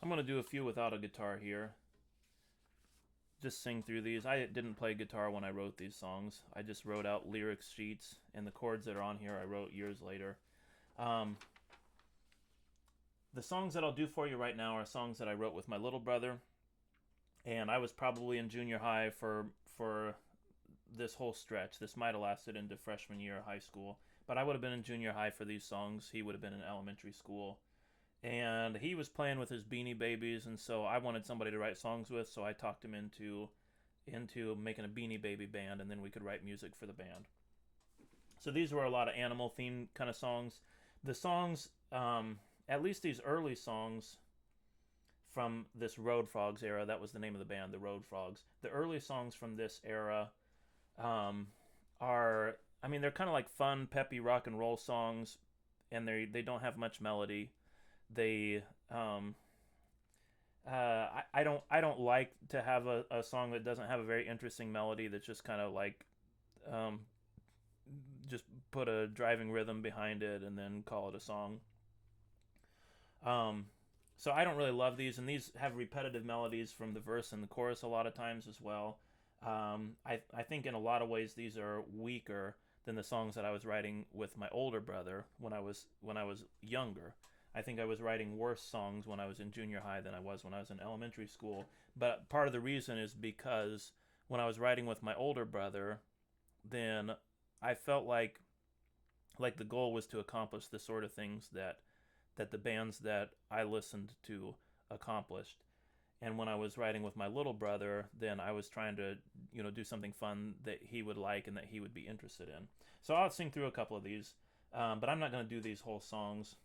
I'm going to do a few without a guitar here. Just sing through these. I didn't play guitar when I wrote these songs. I just wrote out lyrics sheets, and the chords that are on here I wrote years later. Um, the songs that I'll do for you right now are songs that I wrote with my little brother, and I was probably in junior high for this whole stretch. This might have lasted into freshman year of high school, but I would have been in junior high for these songs. He would have been in elementary school, and he was playing with his Beanie Babies, and so I wanted somebody to write songs with. So I talked him into making a Beanie Baby band, and then we could write music for the band. So these were a lot of animal themed kind of songs. The songs, at least these early songs from this Road Frogs era, that was the name of the band, the Road Frogs. The early songs from this era are, I mean, they're kind of like fun, peppy rock and roll songs, and they don't have much melody. They I don't like to have a song that doesn't have a very interesting melody. That's just kind of like um, just put a driving rhythm behind it and then call it a song. Um, so I don't really love these, and these have repetitive melodies from the verse and the chorus a lot of times as well. I think in a lot of ways these are weaker than the songs that I was writing with my older brother when I was younger. I think I was writing worse songs when I was in junior high than I was when I was in elementary school. But part of the reason is because when I was writing with my older brother, then I felt like the goal was to accomplish the sort of things that the bands that I listened to accomplished. And when I was writing with my little brother, then I was trying to, do something fun that he would like and that he would be interested in. So I'll sing through a couple of these, but I'm not going to do these whole songs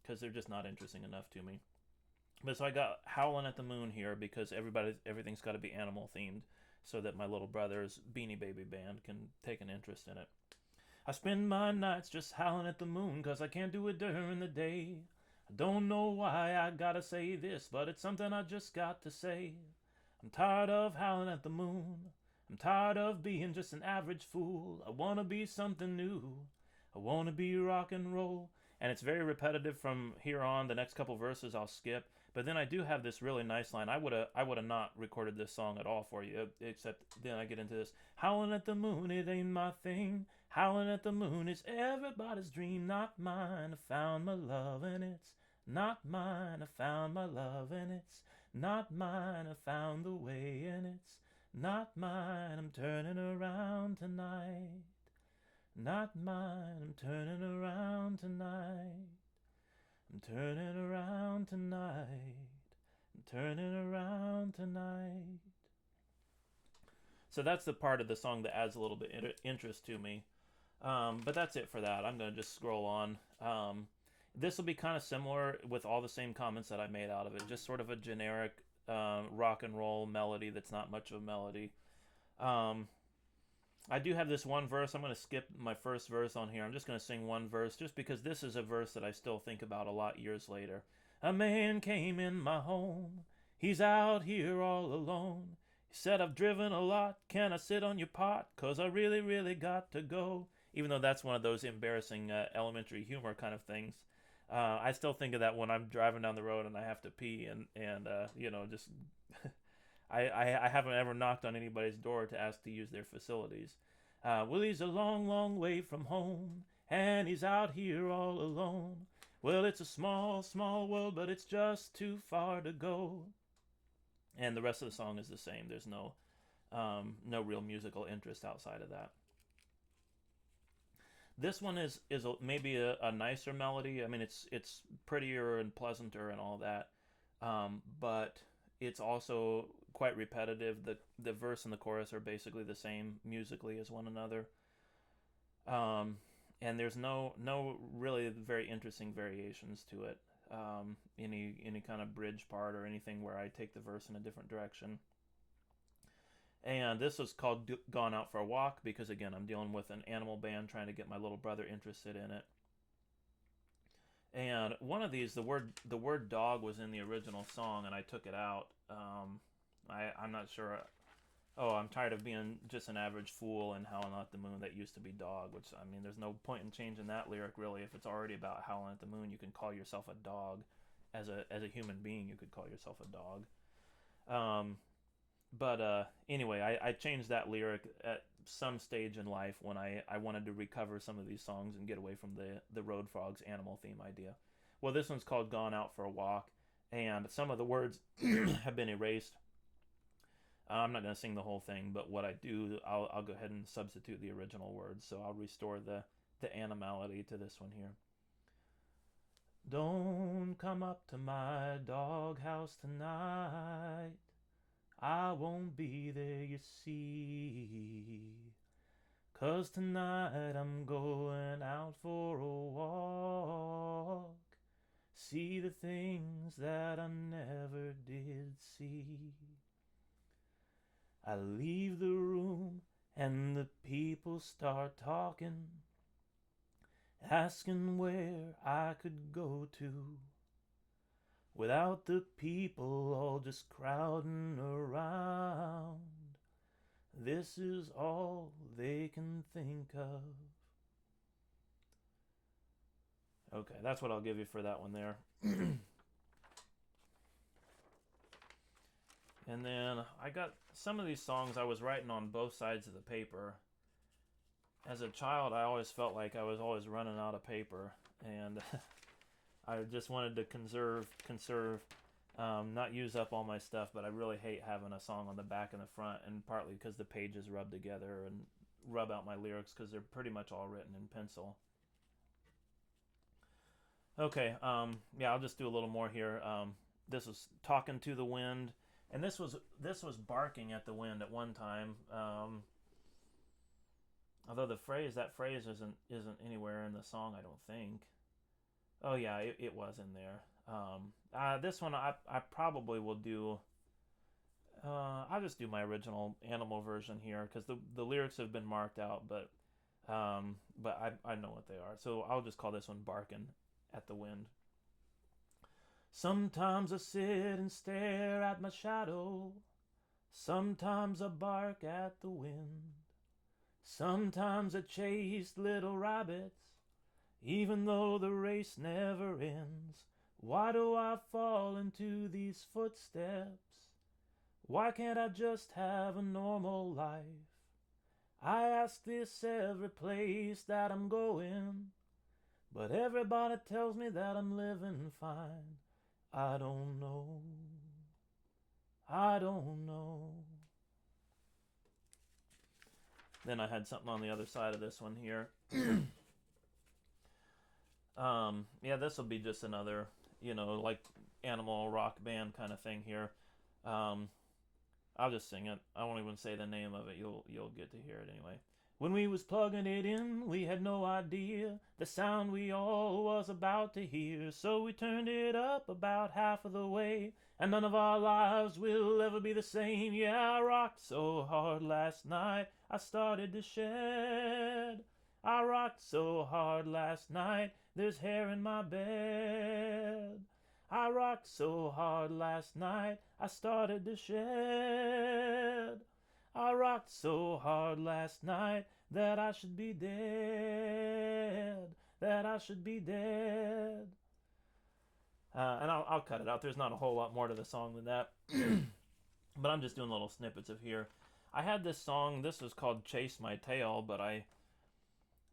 because they're just not interesting enough to me. But so I got Howling at the Moon here because everything's got to be animal themed so that my little brother's Beanie Baby band can take an interest in it. I spend my nights just howling at the moon 'cause I can't do it during the day. I don't know why I gotta say this, but it's something I just got to say. I'm tired of howling at the moon. I'm tired of being just an average fool. I wanna be something new. I wanna be rock and roll. And it's very repetitive from here on. The next couple verses I'll skip. But then I do have this really nice line. I would have not recorded this song at all for you, except then I get into this. Howling at the moon, it ain't my thing. Howling at the moon is everybody's dream, not mine. I found my love and it's not mine. I found my love and it's not mine. I found the way and it's not mine. I'm turning around tonight. Not mine. I'm turning around tonight. I'm turning around tonight. I'm turning around tonight. So that's the part of the song that adds a little bit interest to me. But that's it for that. I'm going to just scroll on. This will be kind of similar with all the same comments that I made out of it. Just sort of a generic rock and roll melody that's not much of a melody. I do have this one verse. I'm going to skip my first verse on here. I'm just going to sing one verse just because this is a verse that I still think about a lot years later. A man came in my home. He's out here all alone. He said, I've driven a lot. Can I sit on your pot? 'Cause I really, really got to go. Even though that's one of those embarrassing elementary humor kind of things. I still think of that when I'm driving down the road and I have to pee and just I haven't ever knocked on anybody's door to ask to use their facilities. Well, he's a long, long way from home, and he's out here all alone. Well, it's a small, small world, but it's just too far to go. And the rest of the song is the same. There's no real musical interest outside of that. This one is maybe a nicer melody. I mean, it's prettier and pleasanter and all that, but it's also quite repetitive. The verse and the chorus are basically the same musically as one another, and there's no really very interesting variations to it. Any kind of bridge part or anything where I take the verse in a different direction. And this was called Gone Out for a Walk because, again, I'm dealing with an animal band trying to get my little brother interested in it. And one of these, the word dog was in the original song, and I took it out. I'm not sure. Oh, I'm tired of being just an average fool and howling at the moon. That used to be dog, which, I mean, there's no point in changing that lyric, really. If it's already about howling at the moon, you can call yourself a dog as a human being, you could call yourself a dog. Um, but anyway, I changed that lyric at some stage in life when I wanted to recover some of these songs and get away from the Road Frogs animal theme idea. Well, this one's called Gone Out for a Walk, and some of the words have been erased. I'm not going to sing the whole thing, but what I do, I'll go ahead and substitute the original words, so I'll restore the animality to this one here. Don't come up to my doghouse tonight. I won't be there, you see. 'Cause tonight I'm going out for a walk. See the things that I never did see. I leave the room and the people start talking, asking where I could go to, without the people all just crowding around. This is all they can think of. Okay, that's what I'll give you for that one there. And then I got some of these songs I was writing on both sides of the paper. As a child, I always felt like I was always running out of paper, and I just wanted to conserve, not use up all my stuff, but I really hate having a song on the back and the front, and partly because the pages rub together and rub out my lyrics because they're pretty much all written in pencil. Okay, yeah, I'll just do a little more here. This was Talking to the Wind, and this was Barking at the Wind at one time. Although that phrase isn't anywhere in the song, I don't think. Oh yeah, it was in there. This one I probably will do. I'll just do my original animal version here because the lyrics have been marked out, but I know what they are. So I'll just call this one Barking at the Wind. Sometimes I sit and stare at my shadow. Sometimes I bark at the wind. Sometimes I chase little rabbits, even though the race never ends. Why do I fall into these footsteps? Why can't I just have a normal life? I ask this every place that I'm going, but everybody tells me that I'm living fine. I don't know. I don't know. Then I had something on the other side of this one here. Yeah, this will be just another, like animal rock band kind of thing here. I'll just sing it. I won't even say the name of it. You'll get to hear it anyway. When we was plugging it in, we had no idea the sound we all was about to hear. So we turned it up about half of the way, and none of our lives will ever be the same. Yeah, I rocked so hard last night, I started to shed. I rocked so hard last night, there's hair in my bed. I rocked so hard last night, I started to shed. I rocked so hard last night that I should be dead. That I should be dead. And I'll cut it out. There's not a whole lot more to the song than that. But I'm just doing little snippets of here. I had this song. This was called Chase My Tail, but I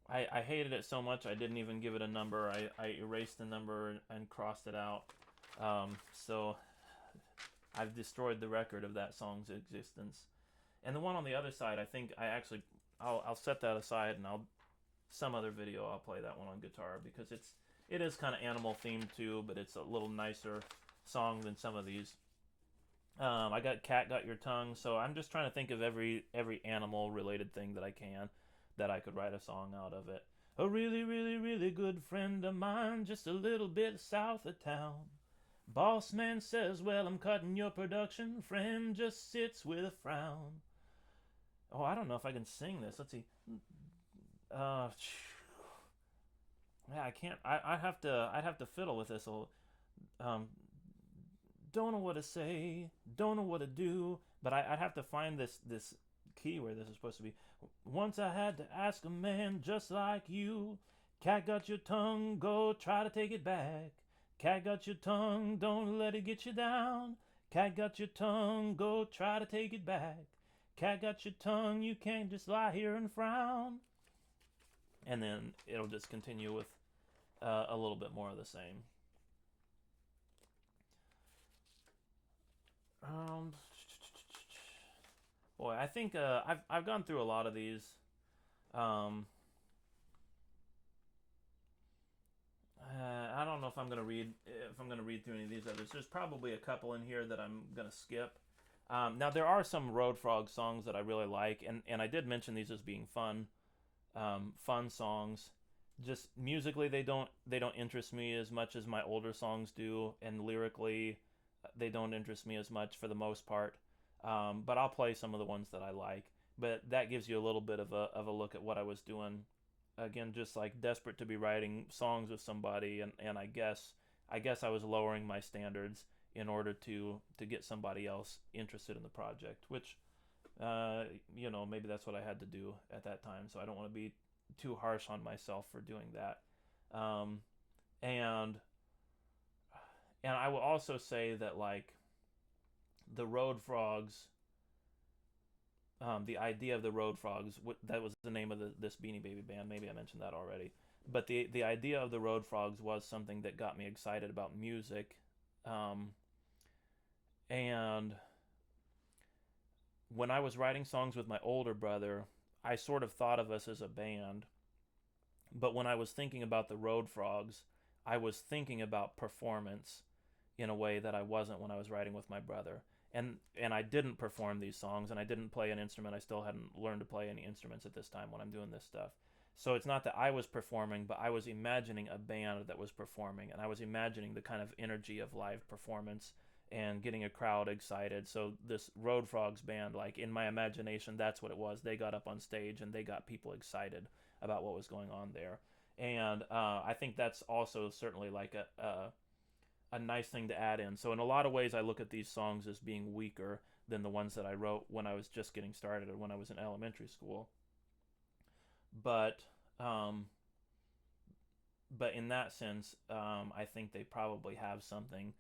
hated it so much I didn't even give it a number. I erased the number and crossed it out. So I've destroyed the record of that song's existence. And the one on the other side, I think I'll set that aside, and some other video I'll play that one on guitar because it is kind of animal themed too, but it's a little nicer song than some of these. I got Cat Got Your Tongue, so I'm just trying to think of every animal related thing that I can that I could write a song out of it. A really, really, really good friend of mine, just a little bit south of town. Boss man says, well, I'm cutting your production. Friend just sits with a frown. Oh, I don't know if I can sing this. Let's see. Yeah, I can't. I'd have to fiddle with this. Don't know what to say. Don't know what to do. But I'd have to find this key where this is supposed to be. Once I had to ask a man just like you. Cat got your tongue. Go try to take it back. Cat got your tongue, don't let it get you down. Cat got your tongue, go try to take it back. Cat got your tongue, you can't just lie here and frown. And then it'll just continue with a little bit more of the same. Um, Boy, I think I've gone through a lot of these. Um, I don't know if I'm gonna read through any of these others. There's probably a couple in here that I'm gonna skip. Now there are some Road Frog songs that I really like, and I did mention these as being fun songs. Just musically, they don't interest me as much as my older songs do, and lyrically, they don't interest me as much for the most part. But I'll play some of the ones that I like. But that gives you a little bit of a look at what I was doing. Again, just like desperate to be writing songs with somebody, and I guess I was lowering my standards in order to get somebody else interested in the project, which maybe that's what I had to do at that time. So I don't want to be too harsh on myself for doing that. Um, and and I will also say that like the Road Frogs, the idea of the Road Frogs, that was the name of this Beanie Baby band. Maybe I mentioned that already. But the idea of the Road Frogs was something that got me excited about music. Um, and when I was writing songs with my older brother, I sort of thought of us as a band. But when I was thinking about the Road Frogs, I was thinking about performance in a way that I wasn't when I was writing with my brother. And I didn't perform these songs, and I didn't play an instrument. I still hadn't learned to play any instruments at this time when I'm doing this stuff. So it's not that I was performing, but I was imagining a band that was performing, and I was imagining the kind of energy of live performance and getting a crowd excited. So this Road Frogs band, like in my imagination, that's what it was. They got up on stage and they got people excited about what was going on there. And I think that's also certainly like a nice thing to add in. So in a lot of ways, I look at these songs as being weaker than the ones that I wrote when I was just getting started or when I was in elementary school. But um, but in that sense, I think they probably have something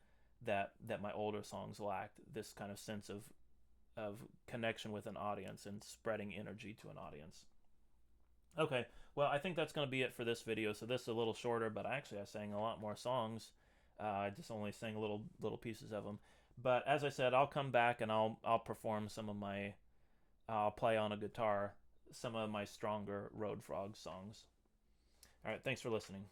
that my older songs lacked. This kind of sense of connection with an audience and spreading energy to an audience. Okay, well, I think that's going to be it for this video. So this is a little shorter, but actually I sang a lot more songs. I just only sang little pieces of them. But as I said, I'll come back and I'll perform some of my I'll play on a guitar some of my stronger Road Frog songs. All right, thanks for listening.